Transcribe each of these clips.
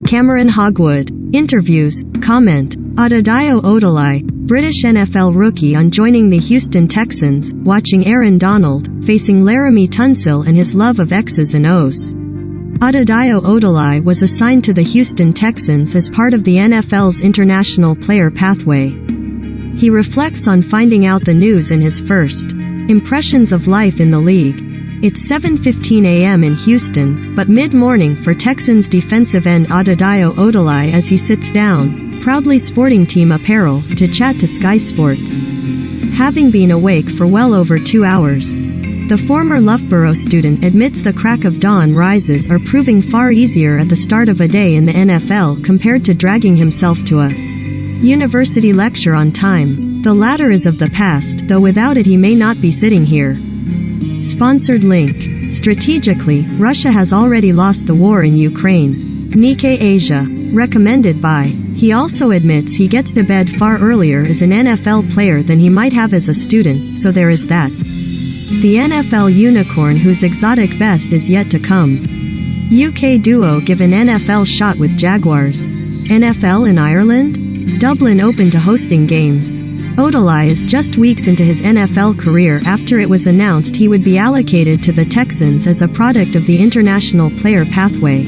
Cameron Hogwood. Interviews. Comment. Adedayo Odeleye, British NFL rookie on joining the Houston Texans, watching Aaron Donald, facing Laramie Tunsil and his love of X's and O's. Adedayo Odeleye was assigned to the Houston Texans as part of the NFL's International Player Pathway. He reflects on finding out the news in his first impressions of life in the league. It's 7:15 a.m. in Houston, but mid-morning for Texans defensive end Adedayo Odeleye as he sits down, proudly sporting team apparel, to chat to Sky Sports. Having been awake for well over 2 hours, the former Loughborough student admits the crack of dawn rises are proving far easier at the start of a day in the NFL compared to dragging himself to a university lecture on time. The latter is of the past, though without it he may not be sitting here. Sponsored link. Strategically, Russia has already lost the war in Ukraine. Nikkei Asia. Recommended by. He also admits he gets to bed far earlier as an NFL player than he might have as a student, so there is that. The NFL unicorn whose exotic best is yet to come. UK duo give an NFL shot with Jaguars. NFL in Ireland? Dublin open to hosting games. Odeleye is just weeks into his NFL career after it was announced he would be allocated to the Texans as a product of the International Player Pathway.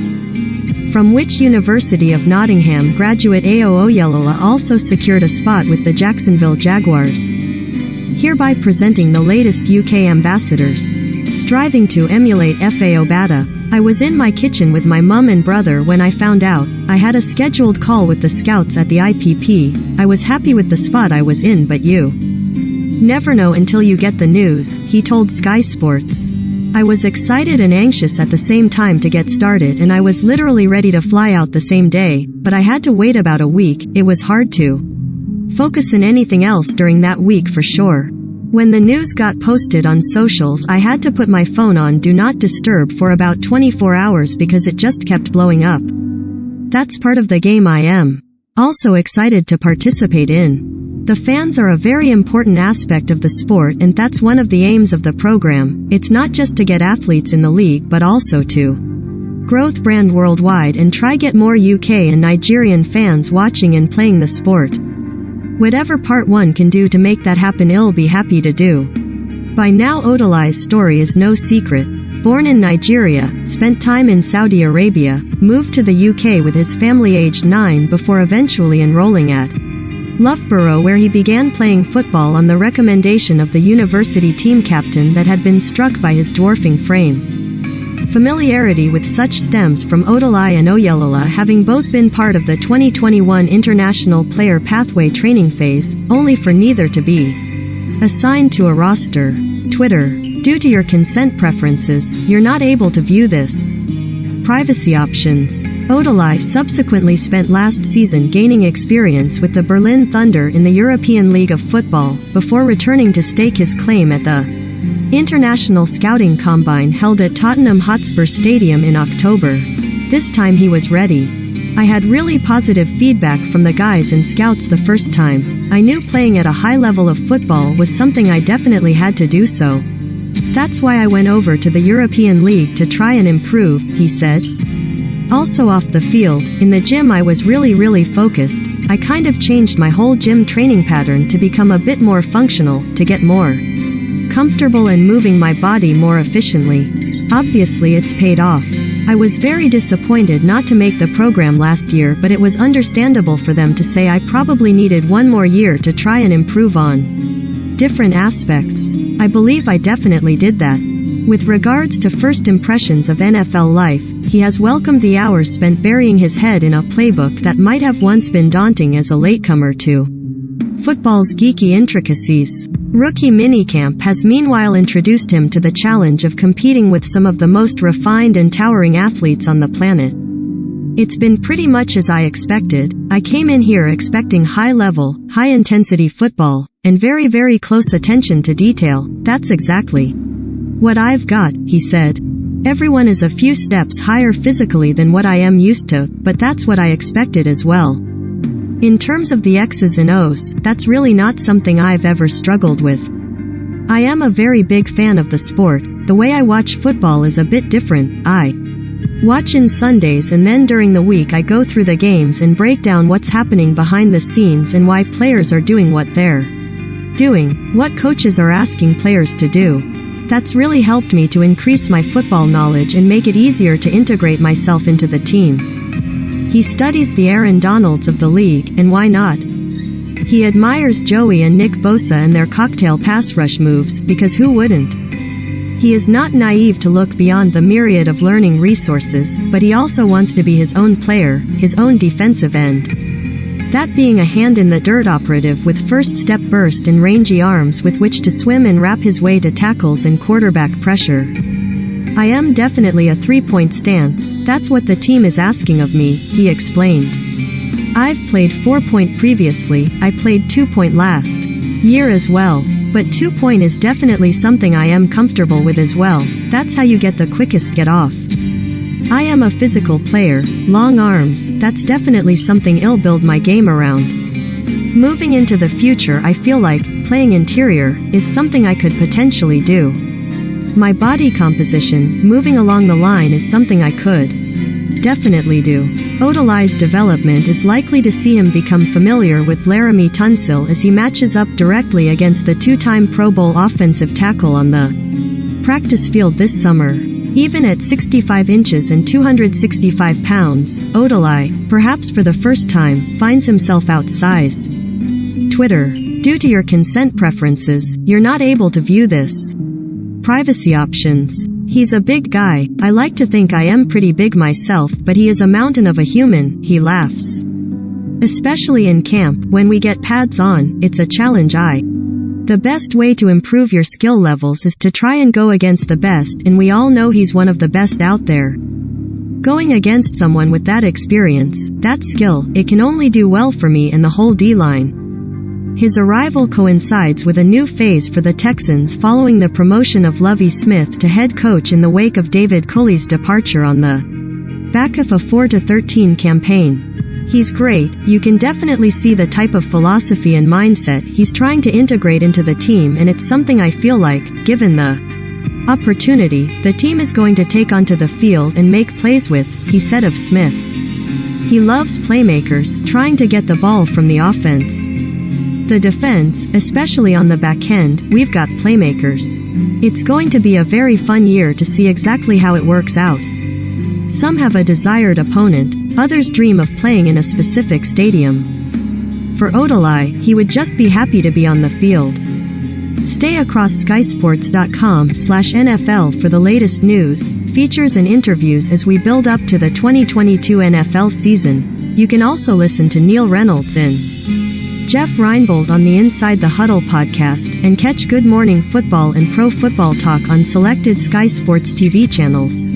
From which University of Nottingham graduate Adedayo Odeleye also secured a spot with the Jacksonville Jaguars. Hereby presenting the latest UK ambassadors. Striving to emulate F.A. Obata. I was in my kitchen with my mum and brother when I found out. I had a scheduled call with the scouts at the IPP. I was happy with the spot I was in, but you never know until you get the news, he told Sky Sports. I was excited and anxious at the same time to get started, and I was literally ready to fly out the same day, but I had to wait about a week. It was hard to focus on anything else during that week for sure. When the news got posted on socials, I had to put my phone on Do Not Disturb for about 24 hours because it just kept blowing up. That's part of the game I am also excited to participate in. The fans are a very important aspect of the sport, and that's one of the aims of the program. It's not just to get athletes in the league but also to grow the brand worldwide and try get more UK and Nigerian fans watching and playing the sport. Whatever part one can do to make that happen, I'll be happy to do. By now Odeleye's story is no secret. Born in Nigeria, spent time in Saudi Arabia, moved to the UK with his family aged 9 before eventually enrolling at Loughborough, where he began playing football on the recommendation of the university team captain that had been struck by his dwarfing frame. Familiarity with such stems from Odeleye and Odeleye having both been part of the 2021 International Player Pathway training phase, only for neither to be assigned to a roster. Twitter. Due to your consent preferences, you're not able to view this. Privacy options. Odeleye subsequently spent last season gaining experience with the Berlin Thunder in the European League of Football, before returning to stake his claim at the International Scouting Combine held at Tottenham Hotspur Stadium in October. This time he was ready. I had really positive feedback from the guys and scouts the first time. I knew playing at a high level of football was something I definitely had to do so. That's why I went over to the European League to try and improve, he said. Also off the field, in the gym I was really focused. I kind of changed my whole gym training pattern to become a bit more functional, to get more comfortable and moving my body more efficiently. Obviously it's paid off. I was very disappointed not to make the program last year, but it was understandable for them to say I probably needed one more year to try and improve on different aspects. I believe I definitely did that. With regards to first impressions of NFL life, he has welcomed the hours spent burying his head in a playbook that might have once been daunting as a latecomer to football's geeky intricacies. Rookie minicamp has meanwhile introduced him to the challenge of competing with some of the most refined and towering athletes on the planet. It's been pretty much as I expected. I came in here expecting high-level, high-intensity football, and very close attention to detail. That's exactly what I've got, he said. Everyone is a few steps higher physically than what I am used to, but that's what I expected as well. In terms of the X's and O's, that's really not something I've ever struggled with. I am a very big fan of the sport. The way I watch football is a bit different. I Watch in Sundays, and then during the week I go through the games and break down what's happening behind the scenes and why players are doing what they're doing, what coaches are asking players to do. That's really helped me to increase my football knowledge and make it easier to integrate myself into the team. He studies the Aaron Donalds of the league, and why not? He admires Joey and Nick Bosa and their cocktail pass rush moves, because who wouldn't? He is not naive to look beyond the myriad of learning resources, but he also wants to be his own player, his own defensive end. That being a hand-in-the-dirt operative with first-step burst and rangy arms with which to swim and wrap his way to tackles and quarterback pressure. I am definitely a three-point stance, that's what the team is asking of me, he explained. I've played 4-point previously, I played 2-point last year as well. But 2-point is definitely something I am comfortable with as well, that's how you get the quickest get off. I am a physical player, long arms, that's definitely something I'll build my game around. Moving into the future, I feel like playing interior is something I could potentially do. My body composition, moving along the line, is something I could definitely do. Odeleye's development is likely to see him become familiar with Laremy Tunsil as he matches up directly against the two-time Pro Bowl offensive tackle on the practice field this summer. Even at 65 inches and 265 pounds, Odeleye, perhaps for the first time, finds himself outsized. Twitter. Due to your consent preferences, you're not able to view this. Privacy options. He's a big guy, I like to think I am pretty big myself, but he is a mountain of a human, he laughs. Especially in camp, when we get pads on, it's a challenge. The best way to improve your skill levels is to try and go against the best, and we all know he's one of the best out there. Going against someone with that experience, that skill, it can only do well for me and the whole D-line. His arrival coincides with a new phase for the Texans following the promotion of Lovie Smith to head coach in the wake of David Culley's departure on the back of a 4-13 campaign. He's great, you can definitely see the type of philosophy and mindset he's trying to integrate into the team, and it's something I feel like, given the opportunity, the team is going to take onto the field and make plays with, he said of Smith. He loves playmakers, trying to get the ball from the offense. The defense, especially on the back end, we've got playmakers. It's going to be a very fun year to see exactly how it works out. Some have a desired opponent, others dream of playing in a specific stadium. For Odeleye, he would just be happy to be on the field. Stay across skysports.com/NFL for the latest news, features and interviews as we build up to the 2022 NFL season. You can also listen to Neil Reynolds and Jeff Reinbold on the Inside the Huddle podcast, and catch Good Morning Football and Pro Football Talk on selected Sky Sports TV channels.